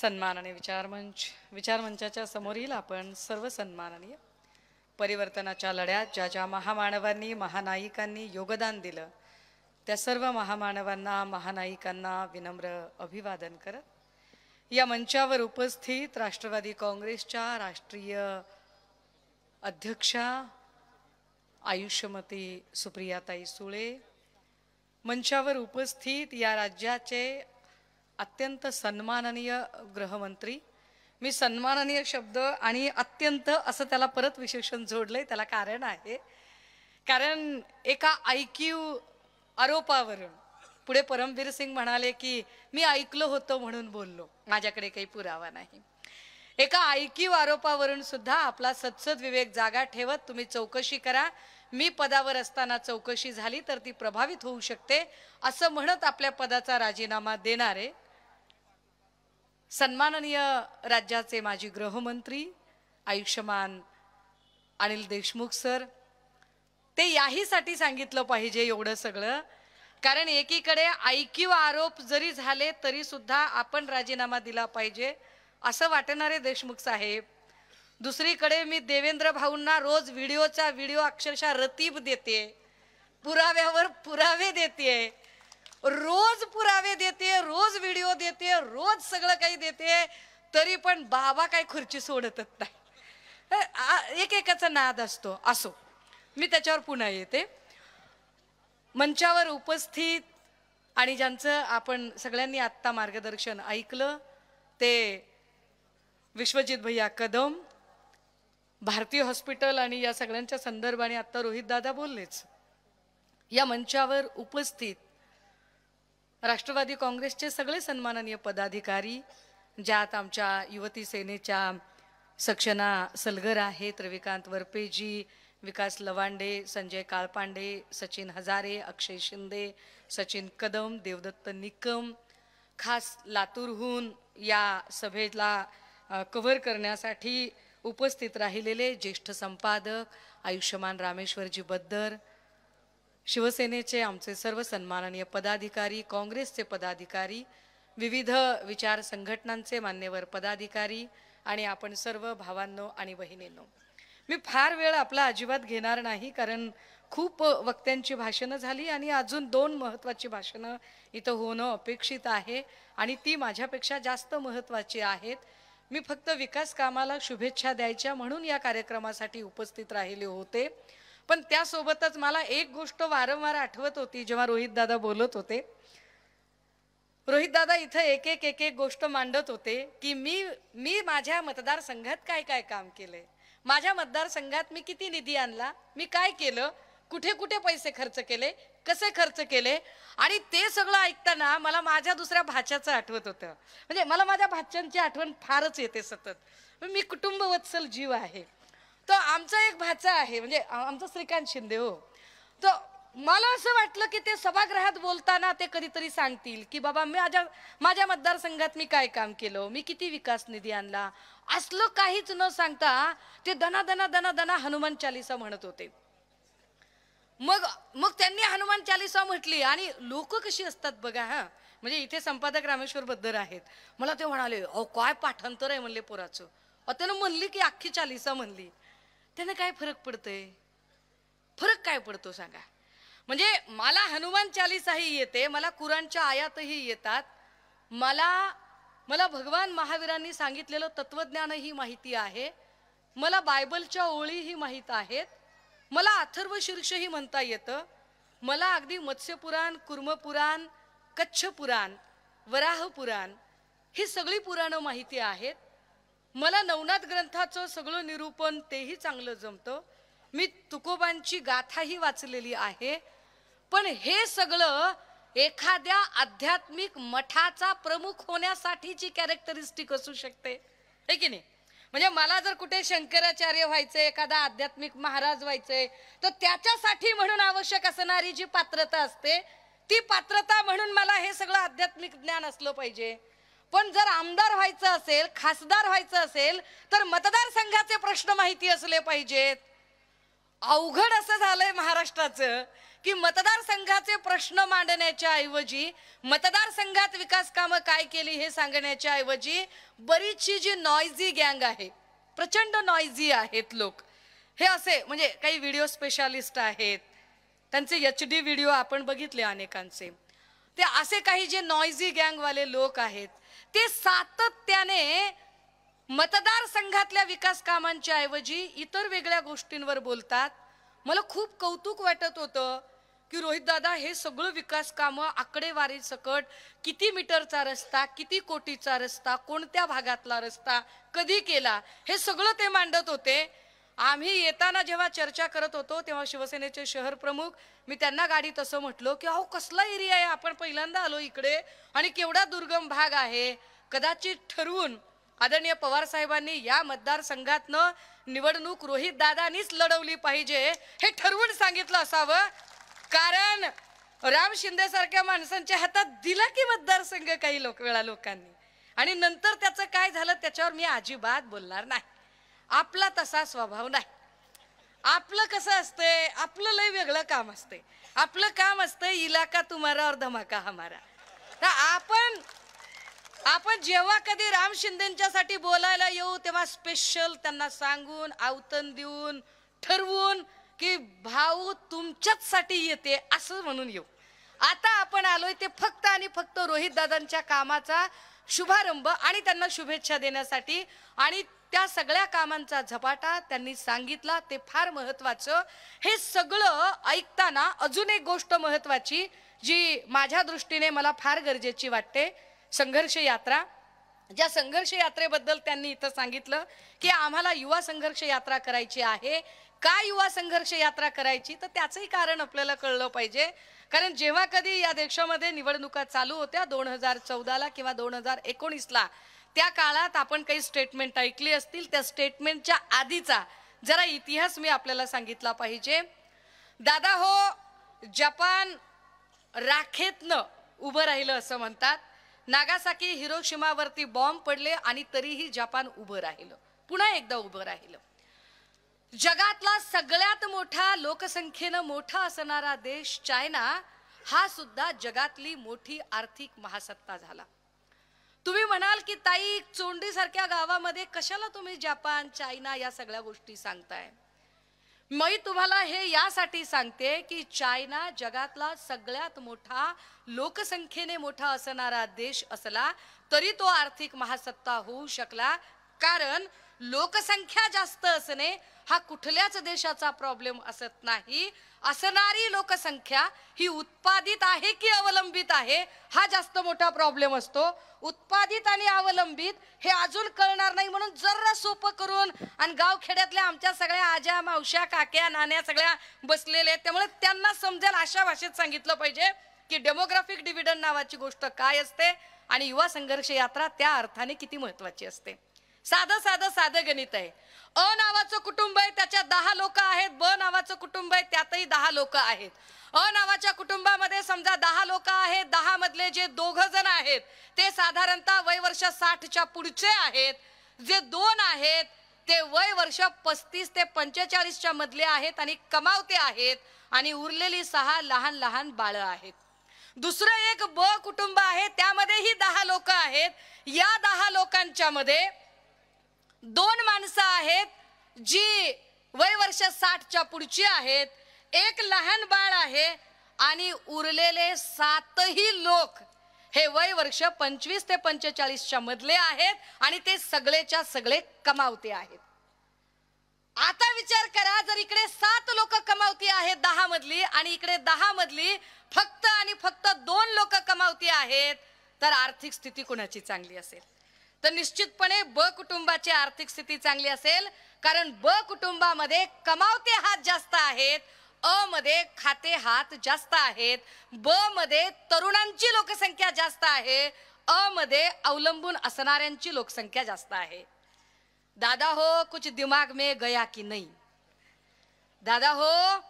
सन्माननीय विचारमंचाच्या समोरील आपण सर्व सन्माननीय परिवर्तनाच्या लढ्यात ज्या ज्या महामानवांनी महानायिकांनी योगदान दिलं त्या सर्व महामानवांना महानायिकांना विनम्र अभिवादन करत या मंचावर उपस्थित राष्ट्रवादी काँग्रेसच्या राष्ट्रीय अध्यक्षा आयुष्यमती सुप्रियाताई सुळे, मंचावर उपस्थित या राज्याचे अत्यंत सन्माननीय गृहमंत्री, मी सन्माननीय शब्द आणि अत्यंत असं त्याला परत विशेषण जोडलंय, त्याला कारण आहे, कारण एका IQ आरोपावरून पुढे परमवीर सिंग म्हणाले की मी ऐकलं होतं म्हणून बोललो, माझ्याकडे काही पुरावा नाही. एका IQ आरोपावरून सुद्धा आपला सदसद विवेक जागा ठेवत तुम्ही चौकशी करा, मी पदावर असताना चौकशी झाली तर ती प्रभावित होऊ शकते असं म्हणत आपल्या पदाचा राजीनामा देणारे सन्माननीय राज्याचे माजी गृहमंत्री आयुष्यमान अनिल देशमुख सर, ते याहीसाठी सांगितलं पाहिजे एवढं सगळं, कारण एकीकडे IQ आरोप जरी झाले तरी सुद्धा आपण राजीनामा दिला पाहिजे असं वाटणारे देशमुख साहेब, दुसरीकडे मी देवेंद्र भाऊंना रोज व्हिडिओ अक्षरशः रतीब देते, पुराव्यावर पुरावे देते, रोज पुरावे देते, रोज व्हिडिओ देते, रोज सगळं काही देते, तरी पण बाबा काही खुर्ची सोडतच नाही. एकेकाचा नाद असतो. असो, मी त्याच्यावर पुन्हा येते. मंचावर उपस्थित आणि ज्यांचं आपण सगळ्यांनी आत्ता मार्गदर्शन ऐकलं ते विश्वजित भैया कदम, भारतीय हॉस्पिटल आणि या सगळ्यांच्या संदर्भाने आत्ता रोहित दादा बोललेच. या मंचावर उपस्थित राष्ट्रवादी काँग्रेसचे सगळे सन्माननीय पदाधिकारी, ज्यात आमच्या युवती सेनेच्या सक्षना सलगर आहेत, रविकांत वरपेजी, विकास लवांडे, संजय काळपांडे, सचिन हजारे, अक्षय शिंदे, सचिन कदम, देवदत्त निकम, खास लातूरहून या सभेला कव्हर करण्यासाठी उपस्थित राहिलेले ज्येष्ठ संपादक आयुष्यमान रामेश्वरजी बद्दर, शिवसेनेचे आमचे सर्व सन्माननीय पदाधिकारी, काँग्रेसचे पदाधिकारी, विविध विचार संघटनांचे मान्यवर पदाधिकारी आणि आपण सर्व भावांनो आणि बहिणींनो, मी फार वेळ आपला अजिबात घेणार नाही, कारण खूप वक्त्यांची भाषणं झाली आणि अजून 2 महत्त्वाची भाषणं इथं होणं अपेक्षित आहे आणि ती माझ्यापेक्षा जास्त महत्त्वाची आहेत. मी फक्त विकास कामाला शुभेच्छा द्यायच्या म्हणून या कार्यक्रमासाठी उपस्थित राहिले होते, पण त्यासोबतच मला एक गोष्ट वारंवार आठवत होती जेव्हा रोहित दादा बोलत होते. रोहित दादा इथं एक एक गोष्ट मांडत होते की मी माझ्या मतदारसंघात काय काय काम केलंय, माझ्या मतदारसंघात मी किती निधी आणला, मी काय केलं, कुठे कुठे पैसे खर्च केले, कसे खर्च केले, आणि ते सगळं ऐकताना मला माझ्या दुसऱ्या भाच्याचं आठवत होतं. म्हणजे मला माझ्या भाच्यांची आठवण फारच येते सतत. मी कुटुंबवत्सल जीव आहे. तर आमचा एक भाचा आहे, म्हणजे आमचा श्रीकांत शिंदे. हो, तर मला असं वाटलं की ते सभागृहात बोलताना ते कधीतरी सांगतील की बाबा माझ्या मतदारसंघात मी काय काम केलं, मी किती विकास निधी आणला. असलं काहीच न सांगता ते दना दना दना दना हनुमान चालीसा म्हणत होते. मग त्यांनी हनुमान चालीसा म्हटली आणि लोक कशी असतात बघा. म्हणजे इथे संपादक रामेश्वर बद्दर आहेत, मला ते म्हणाले अहो काय पाठांतर आहे म्हणले पोराचं. त्यानं म्हणली की अख्खी चालीसा म्हणली, त्यानं काय फरक पडतंय, फरक काय पडतो सांगा. म्हणजे मला हनुमान चालीसाही येते, मला कुराणच्या आयातही येतात, मला भगवान महावीरांनी सांगितलेलं तत्वज्ञानही माहिती आहे, मला बायबलच्या ओळीही माहीत आहेत, मला अथर्व शीर्षही म्हणता येतं, मला अगदी मत्स्यपुराण, कुर्मपुराण, कच्छ पुराण, वराह पुराण ही सगळी पुराणं माहिती आहेत, मला नवनाथ ग्रंथाचं सगळं निरूपण तेही चांगलं जमतं, मी तुकोबांची गाथाही वाचलेली आहे. पण हे सगळं एखाद्या आध्यात्मिक मठाचा प्रमुख होण्यासाठीची कॅरेक्टरिस्टिक असू शकते, है की नाही. म्हणजे मला जर कुठे शंकराचार्य व्हायचंय, एखादा आध्यात्मिक महाराज व्हायचंय, तर त्याच्यासाठी म्हणून आवश्यक असणारी जी पात्रता असते ती पात्रता म्हणून मला हे सगळं आध्यात्मिक ज्ञान असलं पाहिजे. पण जर आमदार व्हायचं असेल, खासदार व्हायचं असेल, तर मतदारसंघाचे प्रश्न माहिती असले पाहिजेत. अवघड असं झालंय महाराष्ट्राचं की मतदारसंघाचे प्रश्न मांडण्याच्या ऐवजी, मतदारसंघात विकास कामं काय केली हे सांगण्याच्या ऐवजी बरीचशी जी नॉइझी गँग आहे, प्रचंड नॉइझी आहेत लोक, हे असे म्हणजे काही व्हिडिओ स्पेशालिस्ट आहेत, त्यांचे HD व्हिडिओ आपण बघितले अनेकांचे, ते असे काही जे नॉइझी गँगवाले लोक आहेत ते सातत्याने मतदारसंघातल्या विकास कामांच्या ऐवजी इतर वेगळ्या गोष्टींवर बोलतात. मला खूप कौतुक वाटत होतं की रोहित दादा हे सगळं विकास कामं आकडेवारी सकट, किती मीटरचा रस्ता, किती कोटीचा रस्ता, कोणत्या भागातला रस्ता, कधी केला, हे सगळं ते मांडत होते. आम्ही येताना जेव्हा चर्चा करत होतो तेव्हा शिवसेनेचे शहर प्रमुख, मी त्यांना गाडीत असं म्हटलो की अहो कसला एरिया आहे, आपण पहिल्यांदा आलो इकडे आणि केवढा दुर्गम भाग आहे. कदाचित ठरवून आदरणीय पवार साहेबांनी या मतदारसंघातनं निवडणूक रोहित दादांनीच लढवली पाहिजे हे ठरवून सांगितलं असावं, कारण राम शिंदे सारख्या माणसांच्या हातात दिला की मतदारसंघ काही वेळा लोकांनी, आणि नंतर त्याचं काय झालं त्याच्यावर मी अजिबात बोलणार नाही. आपला तसा स्वभाव नाही. आपलं कसं असतंय, आपलं लय वेगळं काम असतंय. आपलं काम असतंय इलाका तुम्हारा और धमाका हमारा. तर आपण जेव्हा कधी राम शिंदेंच्यासाठी बोलायला येऊ तेव्हा स्पेशल त्यांना सांगून, आवतन देऊन, ठरवून की भाऊ तुमच्याच साठी येते असं म्हणून येऊ. आता आपण आलोय ते फक्त आणि फक्त रोहित दादांच्या कामाचा शुभारंभ आणि त्यांना शुभेच्छा देण्यासाठी, आणि त्या सगळ्या कामांचा झपाटा त्यांनी सांगितला ते फार महत्वाचं. हे सगळं ऐकताना अजून एक गोष्ट महत्वाची जी माझ्या दृष्टीने मला फार गरजेची वाटते, संघर्ष यात्रा. ज्या संघर्ष यात्रेबद्दल त्यांनी इथं सांगितलं की आम्हाला युवा संघर्ष यात्रा करायची आहे. का युवा संघर्ष यात्रा करायची, तर त्याचंही कारण आपल्याला कळलं पाहिजे. कारण जेव्हा कधी या देशामध्ये निवडणुका चालू होत्या 2014ला किंवा 2019ला, त्या काळात आपण काही स्टेटमेंट ऐकली असतील. त्या स्टेटमेंटच्या आधीचा जरा इतिहास मी आपल्याला सांगितला पाहिजे. दादा हो, जपान राखेतनं उभं राहिलं असं म्हणतात. नागासाकी हिरोशिमावरती बॉम्ब पडले आणि तरीही जपान उभं राहिलं, पुन्हा एकदा उभं राहिलं. जगातला सगळ्यात मोठा, लोकसंख्येनं मोठा असणारा देश चायना हा सुद्धा जगातली मोठी आर्थिक महासत्ता झाला. तुम्ही म्हणाल की ताई चोंडी सारख्या गावामध्ये कशाला तुम्ही जपान, चायना या सगळ्या गोष्टी सांगताय. मी तुम्हाला हे यासाठी सांगते की चायना जगातला सगळ्यात मोठा, लोकसंख्येने मोठा असणारा देश असला तरी तो आर्थिक महासत्ता होऊ शकला, कारण लोकसंख्या जास्त असणे हा कुठल्याच देशाचा प्रॉब्लेम असत नाही. असणारी लोकसंख्या ही उत्पादित आहे की अवलंबित आहे हा जास्त मोठा प्रॉब्लेम असतो. उत्पादित आणि अवलंबित हे अजून कळणार नाही, म्हणून जरा सोपं करून, आणि गावखेड्यातल्या आमच्या सगळ्या आज्या, मावश्या, काक्या, नाण्या सगळ्या बसलेले आहेत, त्यामुळे त्यांना समजेल अशा भाषेत सांगितलं पाहिजे की डेमोग्राफिक डिव्हिडंड नावाची गोष्ट काय असते आणि युवा संघर्ष यात्रा त्या अर्थाने किती महत्वाची असते. साधं गणित आहे. अ नावाचं कुटुंब आहे, त्याच्यात 10 लोक आहेत. ब नावाचं कुटुंब आहे, त्यातही 10 लोक आहेत. अ नावाच्या कुटुंबामध्ये समजा 10 लोक आहेत. 10 मधले जे 2 जण आहेत ते साधारणतः वय वर्ष 60च्या पुढचे आहेत. जे 2 आहेत ते वय वर्ष 35 ते 45च्या मधले आहेत आणि कमावते आहेत, आणि उरलेली 6 लहान लहान बाळं आहेत. दुसरं एक ब कुटुंब आहे, त्यामध्येही 10 लोक आहेत. या 10 लोकांच्या मध्ये 2 माणसं आहेत जी वय वर्ष 60च्या पुढची आहेत, एक लहान बाळ आहे, आणि उरलेले 7ही लोक हे वय वर्ष 25 ते 45च्या मधले आहेत आणि ते सगळेच्या सगळे कमावते आहेत. आता विचार करा, जर इकडे 7 लोक कमावती आहेत 10 मधली आणि इकडे 10 मधली फक्त आणि फक्त 2 लोक कमावती आहेत, तर आर्थिक स्थिती कोणाची चांगली असेल? तर निश्चितपणे ब कुटुंबाची आर्थिक स्थिती चांगली असेल, कारण ब कुटुंबामध्ये कमावते हात जास्त आहेत, अ मध्ये खाते हात जास्त आहेत, ब मध्ये तरुणांची लोकसंख्या जास्त आहे, अ मध्ये अवलंबून असणाऱ्यांची लोकसंख्या जास्त आहे. दादा हो, कुछ दिमाग में गया कि नहीं? दादा हो,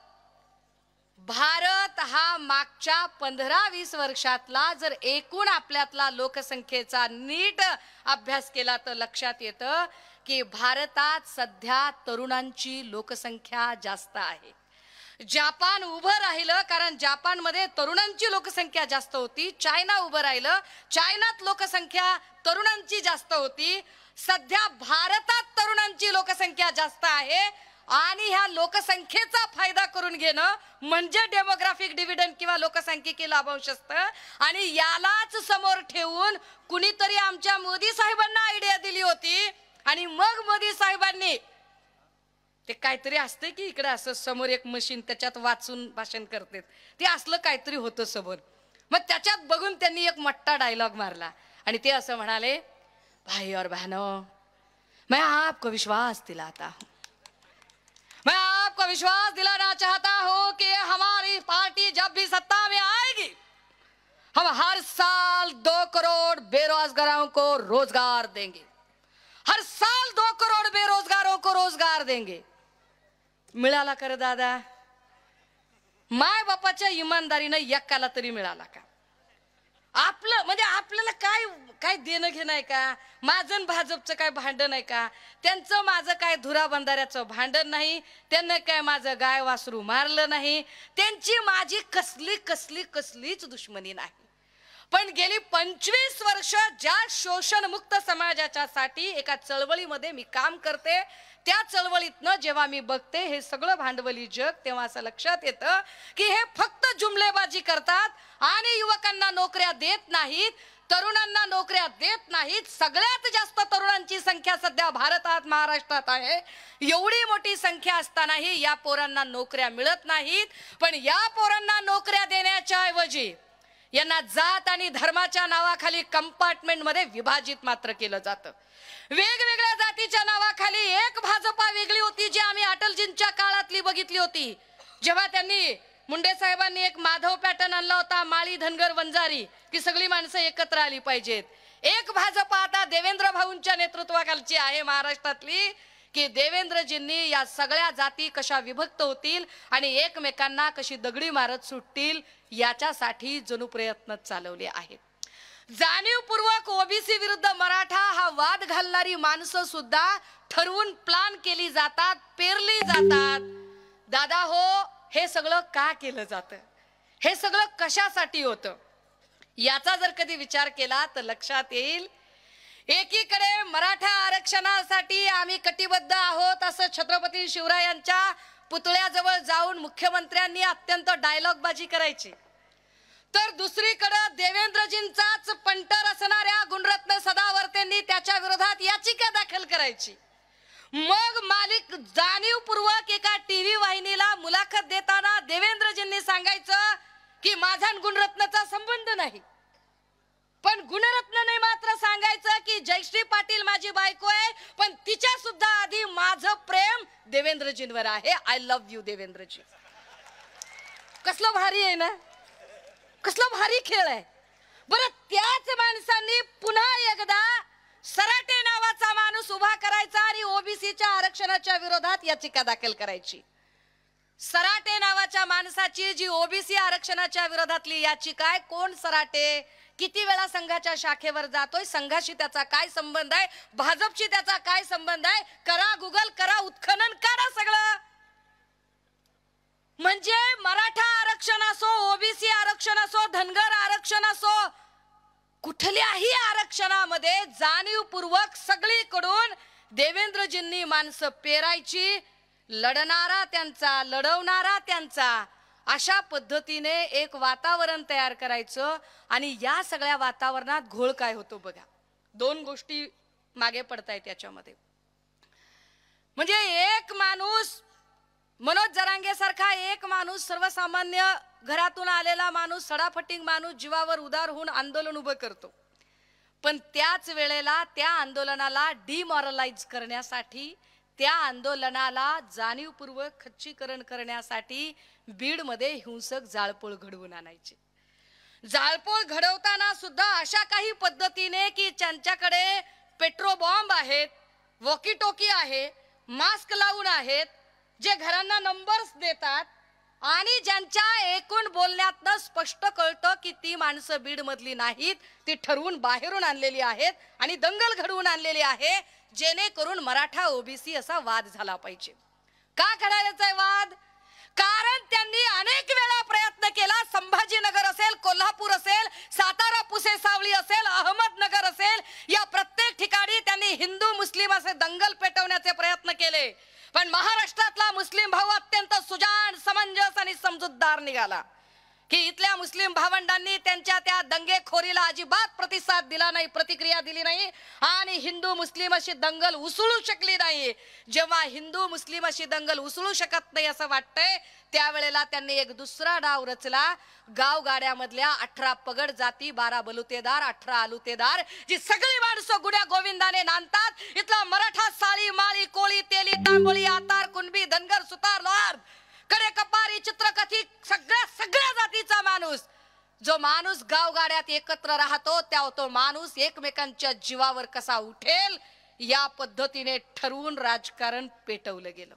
भारत हा मागच्या 15-20 वर्षातला जर एकूण आपल्यातला लोकसंख्येचा नीट अभ्यास केला तर लक्षात येतं की भारतात सध्या तरुणांची लोकसंख्या जास्त आहे. जापान उभं राहिलं कारण जापानमध्ये तरुणांची लोकसंख्या जास्त होती. चायना उभं राहिलं, चायनात लोकसंख्या तरुणांची जास्त होती. सध्या भारतात तरुणांची लोकसंख्या जास्त आहे आणि ह्या लोकसंख्येचा फायदा करून घेणं म्हणजे डेमोग्राफिक डिव्हिडंड किंवा लोकसंख्येकी लाभांश असतं. आणि यालाच समोर ठेवून कुणीतरी आमच्या मोदी साहेबांना आयडिया दिली होती आणि मग मोदी साहेबांनी ते काहीतरी असते की इकडे असं समोर एक मशीन त्याच्यात वाचून भाषण करते ते असलं काहीतरी होतं समोर. मग त्याच्यात बघून त्यांनी एक मोठा डायलॉग मारला आणि ते असं म्हणाले, भाई और बहनों, मैं आपको विश्वास दिलाता हूं, मैं आपको विश्वास दिलाना चाहता हूं कि हमारी पार्टी जब भी सत्ता में आएगी हम हर साल 2 करोड़ बेरोजगारों को रोजगार देंगे, हर साल 2 करोड़ बेरोजगारों को रोजगार देंगे. मिळाला कर दादा? माय बापाच्या इमानदारीनं एकाला तरी मिळाला का? आपलं म्हणजे आपल्याला काय काय देणं घेणं आहे का? माझं भाजपचं काय भांडण आहे का? त्यांचं माझं काय धुरा बंधाऱ्याचं भांडण नाही, त्यांना काय माझं गाय वासरू मारलं नाही, त्यांची माझी कसली कसली कसलीच दुश्मनी नाही. पण गेली 25 वर्ष ज्या शोषणमुक्त समाजाच्या साठी एका चळवळीमध्ये मी काम करते, त्या चळवळीतनं जेव्हा मी बघते हे सगळं भांडवली जग, तेव्हा असं लक्षात येतं की हे फक्त जुमलेबाजी करतात आणि युवकांना नोकऱ्या देत नाहीत, तरुणांना नोकऱ्या देत नाहीत. सगळ्यात जास्त तरुणांची संख्या सध्या भारतात महाराष्ट्रात आहे. एवढी मोठी संख्या असतानाही या पोरांना नोकऱ्या मिळत नाहीत. पण या पोरांना नोकऱ्या देण्याच्या ऐवजी यांना जात आणि धर्माच्या नावाखाली कंपार्टमेंट मध्ये विभाजित मात्र केलं जातं. वेगवेगळ्या जातीच्या नावाखाली एक भाजपा वेगळी होती जी आम्ही अटलजींच्या काळातली बघितली होती, जेव्हा त्यांनी मुंडे साहेबांनी एक माधव पॅटर्न आणला होता, माळी धनगर वंजारी, की सगळी माणसं एकत्र आली पाहिजेत. एक भाजपा आता देवेंद्र भाऊंच्या नेतृत्वाखालची आहे महाराष्ट्रातली, की देवेंद्रजींनी या सगळ्या जाती कशा विभक्त होतील आणि एकमेकांना कशी दगडी मारत सुटतील याच्यासाठी जणू प्रयत्न चालवले आहेत. जाणीवपूर्वक ओबीसी विरुद्ध मराठा हा वाद घालणारी माणसं सुद्धा ठरवून प्लान केली जातात, पेरली जातात. दादा हो, हे सगळं का केलं जातं? हे सगळं कशासाठी होतं? याचा जर कधी विचार केला तर लक्षात येईल, एकीकडे मराठा आरक्षणासाठी आम्ही कटिबद्ध आहोत असं छत्रपती शिवरायांच्या पुतळ्याजवळ जाऊन मुख्यमंत्र्यांनी अत्यंत डायलॉगबाजी करायची, तर दुसरीकडे देवेंद्रजींचाच पंटर असणाऱ्या गुणरत्न सदावर्तेंनी त्याच्या विरोधात याचिका दाखल करायची. मग मालिक जाणीवपूर्वक एका टीव्ही वाहिनीला मुलाखत देताना देवेंद्रजींनी सांगायचं की माझा गुणरत्नचा संबंध नाही, पण गुणरत्नने मात्र सांगायचं की जयश्री पाटील माझी बायको आहे, पण तिच्या सुद्धा आधी माझं प्रेम देवेंद्रजींवर आहे. आय लव्ह यू देवेंद्रजी. कसलं भारी आहे ना, कसला भारी खेळ आहे. बरं, त्याच माणसांनी पुन्हा एकदा सराटे नावाचा माणूस उभा करायचा आणि ओबीसीच्या आरक्षणाच्या विरोधात याचिका दाखल करायची. सराटे नावाच्या माणसाची जी ओबीसी आरक्षणाच्या विरोधातली याचिका आहे, कोण सराटे, किती वेळा संघाच्या शाखेवर जातोय, संघाशी त्याचा काय संबंध आहे, भाजपशी त्याचा काय संबंध आहे, करा गुगल, करा उत्खनन, करा सगळं. म्हणजे मराठा आरक्षण असो, ओबीसी आरक्षण असो, धनगर आरक्षण असो, कुठल्याही आरक्षणामध्ये जाणीवपूर्वक सगळीकडून देवेंद्रजींनी माणसं पेरायची, लढणारा त्यांचा, लढवणारा त्यांचा, अशा पद्धतीने एक वातावरण तयार करायचं. आणि या सगळ्या वातावरणात घोळ काय होतो बघा. 2 गोष्टी मागे पडतायत याच्यामध्ये. म्हणजे एक माणूस, मनोज जरांगे सारखा एक माणूस, सर्वसामान्य घरातून आलेला माणूस, सडाफटिंग माणूस जीवावर उदार होऊन आंदोलन उभं करतो, पण त्याच वेळेला त्या आंदोलनाला डिमॉरलाइज करण्यासाठी, त्या आंदोलनाला जाणीवपूर्वक खच्चीकरण करण्यासाठी बीडमध्ये हिंसक जाळपोळ घडवून आणायचे. जाळपोळ घडवताना सुद्धा अशा काही पद्धतीने की ज्यांच्याकडे पेट्रो बॉम्ब आहेत, वॉकी टॉकी आहे, मास्क लावून आहेत, जे घरांना नंबर्स देतात आणि ज्यांच्या एकूण बोलण्यातनं स्पष्ट कळतं की ती माणसं बीड मधली नाहीत, ती ठरवून बाहेरून आणलेली आहेत आणि दंगल घडवून आणलेली आहे, जेणेकरून मराठा ओबीसी असा वाद झाला पाहिजे. का घडायचा वाद? कारण त्यांनी अनेक वेळा प्रयत्न केला. संभाजीनगर असेल, कोल्हापूर असेल, सातारा पुसेसावळी असेल, अहमदनगर असेल, या प्रत्येक ठिकाणी त्यांनी हिंदू मुस्लिम असे दंगल पेटवण्याचे प्रयत्न केले. पण महाराष्ट्रातला मुस्लिम भाऊ अत्यंत सुजाण, समंजस आणि समजूतदार निघाला की इथल्या मुस्लिम भावंडांनी त्यांच्या त्या दंगेखोरीला अजिबात प्रतिसाद दिला नाही, प्रतिक्रिया दिली नाही आणि हिंदू मुस्लिम अशी दंगल उसळू शकली नाही. जेव्हा हिंदू मुस्लिम अशी दंगल उसळू शकत नाही असं वाटतंय, त्यावेळेला त्यांनी एक दुसरा डाव रचला. गावगाड्यामधल्या 18 पगड जाती, 12 बलुतेदार, 18 आलुतेदार, जी सगळी माणसं गुड्या गोविंदाने नांदतात. इथला मराठा साळी, माळी, कोळी, तेली, तांबोळी, आतार, कुणबी, धनगर, सुतार, लोहार, कडे कपारी, चित्रकथी, सगळ्या जातीचा माणूस, जो माणूस गावगाड्यात एकत्र राहतो, त्या तो माणूस एकमेकांच्या जीवावर कसा उठेल या पद्धतीने ठरवून राजकारण पेटवलं गेलं.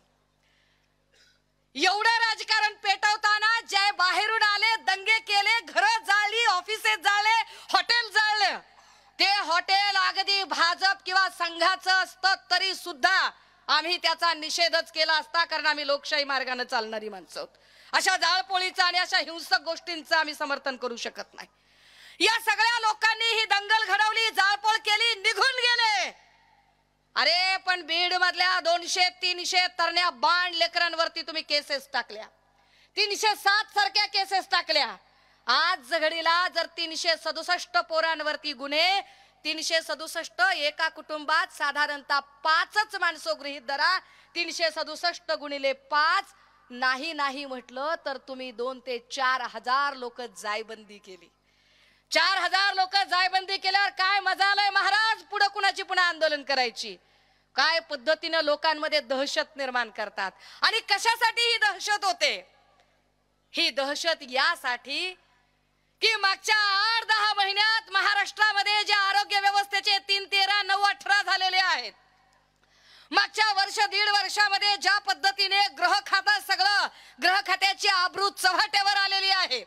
एवढं राजकारण पेटवताना जे बाहेरून आले, दंगे केले, घरं जाळली, ऑफिसेस जाळले, हॉटेल जाळले, ते हॉटेल अगदी भाजप किंवा संघाचं असतं तरी सुद्धा आम्ही त्याचा निषेधच केला असता, कारण आम्ही लोकशाही मार्गाने चालणारी माणसं आहोत. अशा जाळपोळीचा आणि अशा हिंसक गोष्टींचं आम्ही समर्थन करू शकत नाही. या सगळ्या लोकांनी ही दंगल घडवली, जाळपोळ केली, निघून गेले. अरे पण बीड मधल्या 200-300 तरण्या बाण लेकरांवरती तुम्ही केसेस टाकल्या, 307 सारख्या केसेस टाकल्या. आज घडीला जर 367 पोरांवरती गुन्हे, 367 एका कुटुंबात साधारणतः 5च माणसं गृहीत धरा, 367 गुणिले 5 नाही म्हटलं तर तुम्ही 2 ते 4 हजार लोक जायबंदी केली. 4000 लोक जायबंदी केल्यावर काय मजा आलाय महाराज? पुढे कुणाची पुन्हा आंदोलन करायची? काय पद्धतीने लोकांमध्ये दहशत निर्माण करतात. आणि कशासाठी ही दहशत होते? ही दहशत यासाठी की मागच्या 8-10 महिन्यात महाराष्ट्रामध्ये जे आरोग्य व्यवस्थेचे 3, 13, 9, 18 झालेले आहेत, मागच्या वर्ष 1.5 वर्षामध्ये ज्या पद्धतीने ग्रह खात्याची आबरू चव्हाट्यावर आलेली आहे.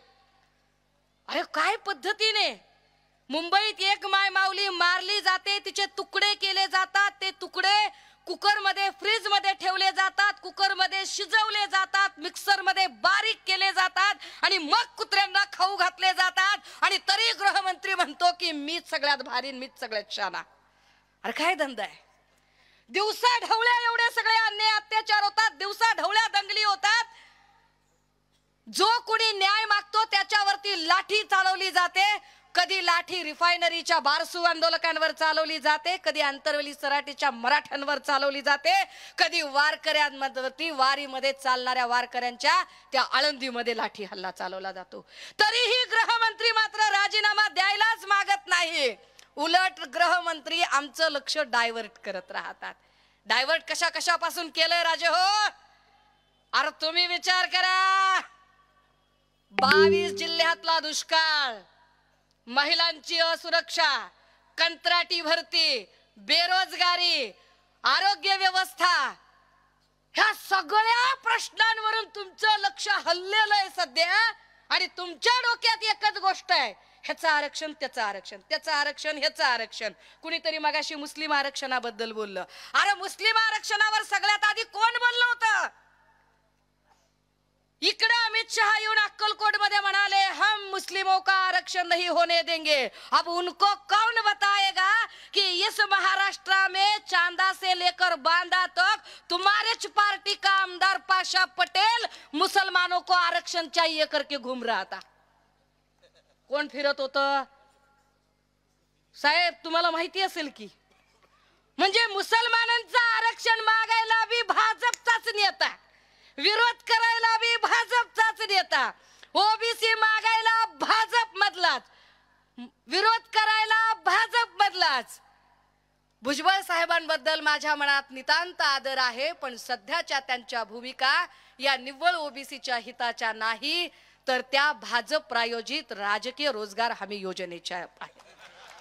अरे काय पद्धतीने मुंबईत एक माय माऊली मारली जाते, तिचे तुकडे केले जातात, ते तुकडे कुकर मध्ये, फ्रीज मध्ये ठेवले जातात, कुकर मध्ये शिजवले जातात, मिक्सर मध्ये बारीक केले जातात आणि मग कुत्र्यांना खाऊ घातले जातात. आणि तरी गृहमंत्री म्हणतो की मीच सगळ्यात भारी, मीच सगळ्यात शाना. अरे काय धंदा आहे? दिवसा ढवळ्या एवढे सगळे अन्याय अत्याचार होतात, दिवसा ढवळ्या दंगली होतात. जो कोणी न्याय मागतो त्याच्यावरती लाठी चालवली जाते. कधी लाठी रिफायनरीच्या बारसू आंदोलकांवर चालवली जाते, कधी आंतरवली सराटीच्या मराठ्यांवर चालवली जाते, कधी वारकऱ्यांवरती, वारीमध्ये चालणाऱ्या वारकऱ्यांच्या त्या आळंदीमध्ये लाठी हल्ला चालवला जातो. तरीही गृहमंत्री मात्र राजीनामा द्यायलाच मागत नाही. उलट गृहमंत्री आमचं लक्ष डायव्हर्ट करत राहतात. डायव्हर्ट कशापासून केलंय राजे हो? अरे तुम्ही विचार करा, 22 जिल्ह्यातला दुष्काळ, महिलांची असुरक्षा, कंत्राटी भरती, बेरोजगारी, आरोग्य व्यवस्था, ह्या सगळ्या प्रश्नांवरून तुमचं लक्ष हललेलं आहे सध्या. आणि तुमच्या डोक्यात एकच गोष्ट आहे, ह्याचं आरक्षण, त्याचं आरक्षण, त्याचं आरक्षण, ह्याचं आरक्षण. कुणीतरी मगाशी मुस्लिम आरक्षणाबद्दल बोललं. अरे मुस्लिम आरक्षणावर सगळ्यात आधी कोण बोललं होतं? इकडे अमित शहा येऊन अक्कलकोट मध्ये म्हणाले हम मुस्लिमों का आरक्षण नहीं होने देंगे. अब उनको कौन बताएगा कि इस महाराष्ट्र में चांदा से लेकर बांदा तक तुम्हारे पार्टी का आमदार पाशा पटेल मुसलमानों को आरक्षण चाहिए करके घूम रहा था. कोण फिरत होतं साहेब? तुम्हाला माहिती असेल की, म्हणजे मुसलमानांचं आरक्षण मागायला बी भाजपचाच नेता, विरोध करायला बी भाजपचाच नेता, ओबीसी मागायला भाजप मधलाच, विरोध करायला भाजप मधलाच. भुजबळ साहेबांबद्दल माझ्या मनात नितांत आदर आहे, पण सध्याच्या त्यांच्या भूमिका या निव्वळ ओबीसीच्या हिताच्या नाही, तर त्या भाजप प्रायोजित राजकीय रोजगार हमी योजनेच्या आहेत.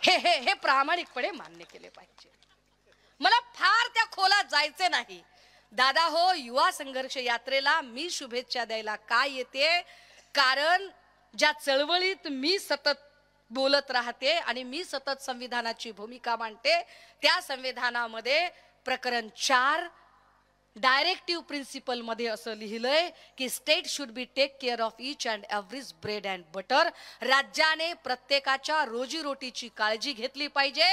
हे प्रामाणिकपणे मान्य केले पाहिजे. मला फार त्या खोलात जायचे नाही दादा हो. युवा संघर्ष यात्रेला मी शुभेच्छा द्यायला काय येते, कारण ज्या चळवळीत मी सतत बोलत राहते आणि मी सतत संविधानाची भूमिका मांडते, त्या संविधानामध्ये प्रकरण 4 डायरेक्टिव्ह प्रिन्सिपल मध्ये असं लिहिलंय की state should be take care of each and everyone's bread and butter. राज्याने प्रत्येकाच्या रोजीरोटीची काळजी घेतली पाहिजे.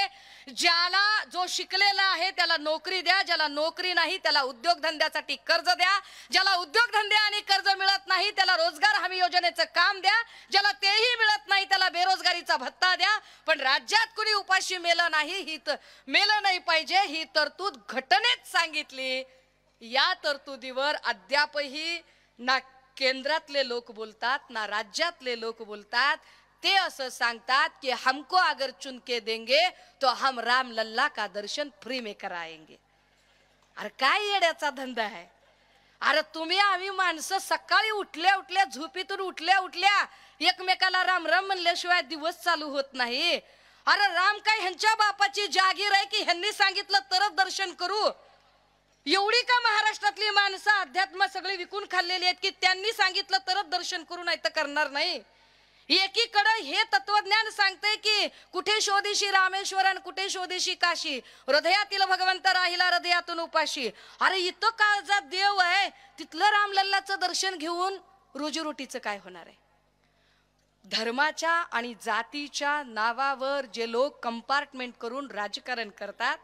ज्याला जो शिकलेला आहे त्याला नोकरी द्या, ज्याला नोकरी नाही त्याला उद्योगधंद्यासाठी कर्ज द्या, ज्याला उद्योगधंदे आणि कर्ज मिळत नाही त्याला रोजगार हमी योजनेचं काम द्या, ज्याला तेही मिळत नाही त्याला बेरोजगारीचा भत्ता द्या. पण राज्यात कुणी उपाशी मेलं नाही पाहिजे ही तरतूद घटनेत सांगितली. या तरतुदीवर अद्यापही ना केंद्रातले लोक बोलतात ना राज्यातले लोक बोलतात. ते असं सांगतात की हमको अगर चुन के देंगे तो हम राम लल्ला का दर्शन फ्री में कराएंगे. अरे काय येड्याचा धंदा आहे. अरे तुम्ही आम्ही माणसं सकाळी उठल्या उठल्या झोपेतून उठल्या एकमेकाला राम राम म्हणल्याशिवाय दिवस चालू होत नाही. अरे राम काय ह्यांच्या बापाची जागीर आहे की ह्यांनी सांगितलं तरच दर्शन करू. एवढी का महाराष्ट्रातली माणसं अध्यात्म सगळी विकून खाल्लेली आहेत की त्यांनी सांगितलं तरच दर्शन करू नाही तर करणार नाही. एकीकडे हे तत्वज्ञान सांगते की कुठे शोधीशी रामेश्वर आणि कुठे शोधीशी काशी, हृदयातील भगवंत राहिला हृदयातून उपाशी. अरे इथं काळजा देव आहे तिथलं रामलल्लाचं दर्शन घेऊन रोजीरोटीचं काय होणार आहे. धर्माच्या आणि जातीच्या नावावर जे लोक कंपार्टमेंट करून राजकारण करतात,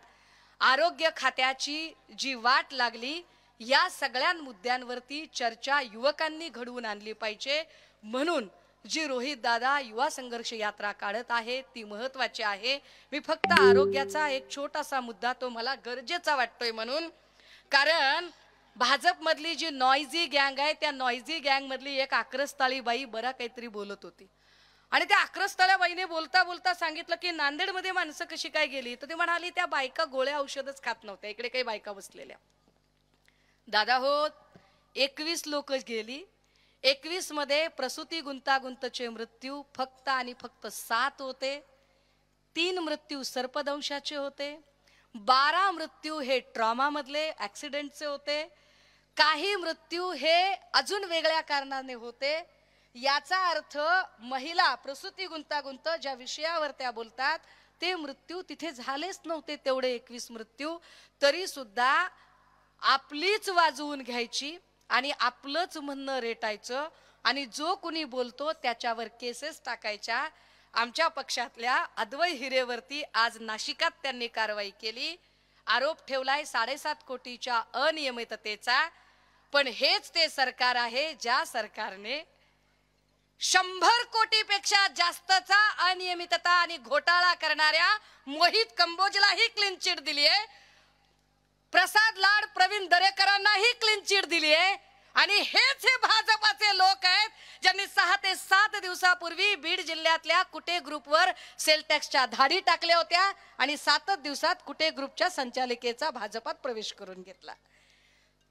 आरोग्य खात्याची जी वाट लागली या सगळ्या मुद्द्यांवरती चर्चा युवकांनी घडवून आणली पाहिजे. म्हणून जी रोहित दादा युवा संघर्ष यात्रा काढत आहे ती महत्वाची आहे. मी फक्त आरोग्याचा एक छोटासा मुद्दा तो मला गरजेचा वाटतोय म्हणून, कारण भाजप मधली जी नॉइझी गँग आहे त्या नॉइझी गँग मधली एक आक्रस्ताळी बाई बरा काहीतरी बोलत होती आणि त्या आक्रस्ताळ्या बाईने बोलता बोलता सांगितलं की नांदेडमध्ये माणसं कशी काय गेली. तर ती म्हणाली त्या बायका गोळ्या औषधच खात नव्हत्या. इकडे काही बायका बसलेल्या. दादा हो 21 लोक गेली. 21 मध्ये प्रसूती गुंतागुंतचे मृत्यू फक्त आणि फक्त 7 होते. 3 मृत्यू सर्पदंशाचे होते. 12 मृत्यू हे ट्रॉमा मधले ऍक्सिडेंटचे होते. काही मृत्यू हे अजून वेगळ्या कारणाने होते. याचा अर्थ महिला प्रसूती गुंतागुंत ज्या विषयावर त्या बोलतात ते मृत्यू तिथे झालेच नव्हते. तेवढे 21 मृत्यू तरी सुद्धा आपलीच वाजवून घ्यायची आणि आपलंच म्हणणं रेटायचं आणि जो कुणी बोलतो त्याच्यावर केसेस टाकायच्या. आमच्या पक्षातल्या अद्वै हिरेवरती आज नाशिकात त्यांनी कारवाई केली. आरोप ठेवलाय 7.5 कोटीच्या अनियमिततेचा. पण हेच ते सरकार आहे ज्या सरकारने 100 कोटीपेक्षा जास्तचा अनियमितता आणि घोटाळा करणाऱ्या मोहित कंबोजलाही क्लीन चिट दिली आहे. प्रसाद लाड प्रवीण दरेकरांनाही क्लीन चिट दिली आहे. आणि हेच हे भाजपाचे लोक आहेत ज्यांनी 6 ते 7 दिवसापूर्वी बीड जिल्ह्यातल्या कुटे ग्रुपवर सेल टॅक्सच्या धाडी टाकल्या होत्या आणि 7 दिवसात कुटे ग्रुपच्या संचालिकेचा भाजपात प्रवेश करून घेतला.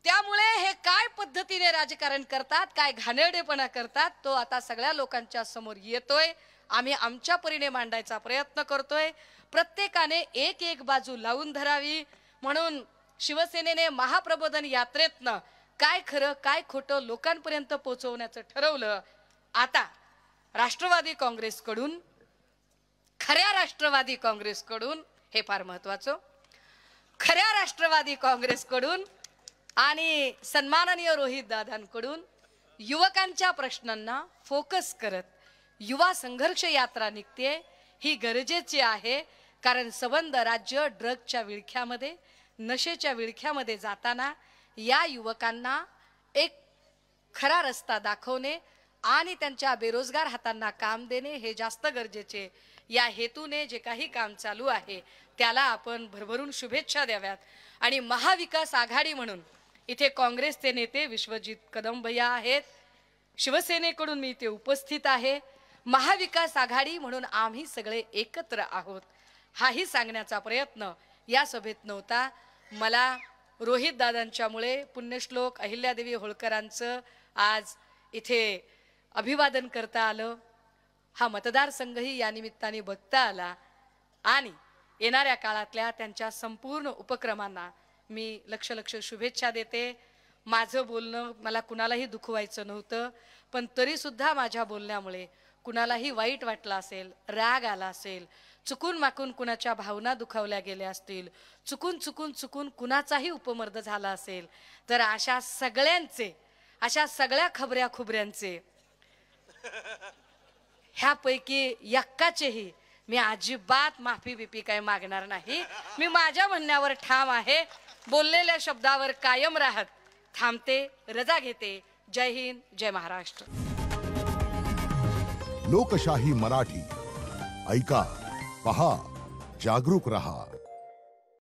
त्यामुळे हे काय पद्धतीने राजकारण करतात, काय घाणेरडेपणा करतात तो आता सगळ्या लोकांच्या समोर येतोय. आम्ही आमच्या परीने मांडायचा प्रयत्न करतोय. प्रत्येकाने एक एक बाजू लावून धरावी. म्हणून शिवसेनेने महाप्रबोधन यात्रेतनं काय खरं काय खोटं लोकांपर्यंत पोहोचवण्याचं ठरवलं. आता राष्ट्रवादी काँग्रेसकडून, खऱ्या राष्ट्रवादी काँग्रेसकडून, हे फार महत्वाचं, खऱ्या राष्ट्रवादी काँग्रेसकडून आणि सन्माननीय रोहित दादांकडून युवकांच्या प्रश्नांना फोकस करत युवा संघर्ष यात्रा निघते. ही गरजेची आहे कारण संबंध राज्य ड्रगच्या विळख्यामध्ये, नशेच्या विळख्यामध्ये जाताना या युवकांना एक खरा रस्ता दाखवणे आणि त्यांच्या बेरोजगार हातांना काम देणे हे जास्त गरजेचे. या हेतूने जे काही काम चालू आहे त्याला आपण भरभरून शुभेच्छा द्याव्यात. आणि महाविकास आघाडी म्हणून इथे काँग्रेसचे नेते विश्वजित कदम भैया आहेत, शिवसेनेकडून मी इथे उपस्थित आहे. महाविकास आघाडी म्हणून आम्ही सगळे एकत्र आहोत हाही सांगण्याचा प्रयत्न या सभेत नव्हता. मला रोहित दादांच्यामुळे पुण्यश्लोक अहिल्यादेवी होळकरांचं आज इथे अभिवादन करता आलं. हा मतदारसंघही या निमित्ताने बघता आला आणि येणाऱ्या काळातल्या त्यांच्या संपूर्ण उपक्रमांना मी लक्ष शुभेच्छा देते. माझं बोलणं मला कुणालाही दुखवायचं नव्हतं, पण तरी सुद्धा माझ्या बोलण्यामुळे कुणालाही वाईट वाटलं असेल, राग आला असेल चुकून माकून कुणाच्या भावना दुखावल्या गेल्या असतील, चुकून चुकून चुकून कुणाचाही उपमर्द झाला असेल, तर अशा सगळ्या खबऱ्या खुबऱ्यांचे ह्यापैकी यक्काचेही मी अजिबात माफी बिपी काय मागणार नाही. मी माझ्या म्हणण्यावर ठाम आहे. बोललेल्या शब्दावर कायम राहत थांबते, रजा घेते. जय हिंद, जय महाराष्ट्र. लोकशाही मराठी ऐका, पहा, जागरूक रहा.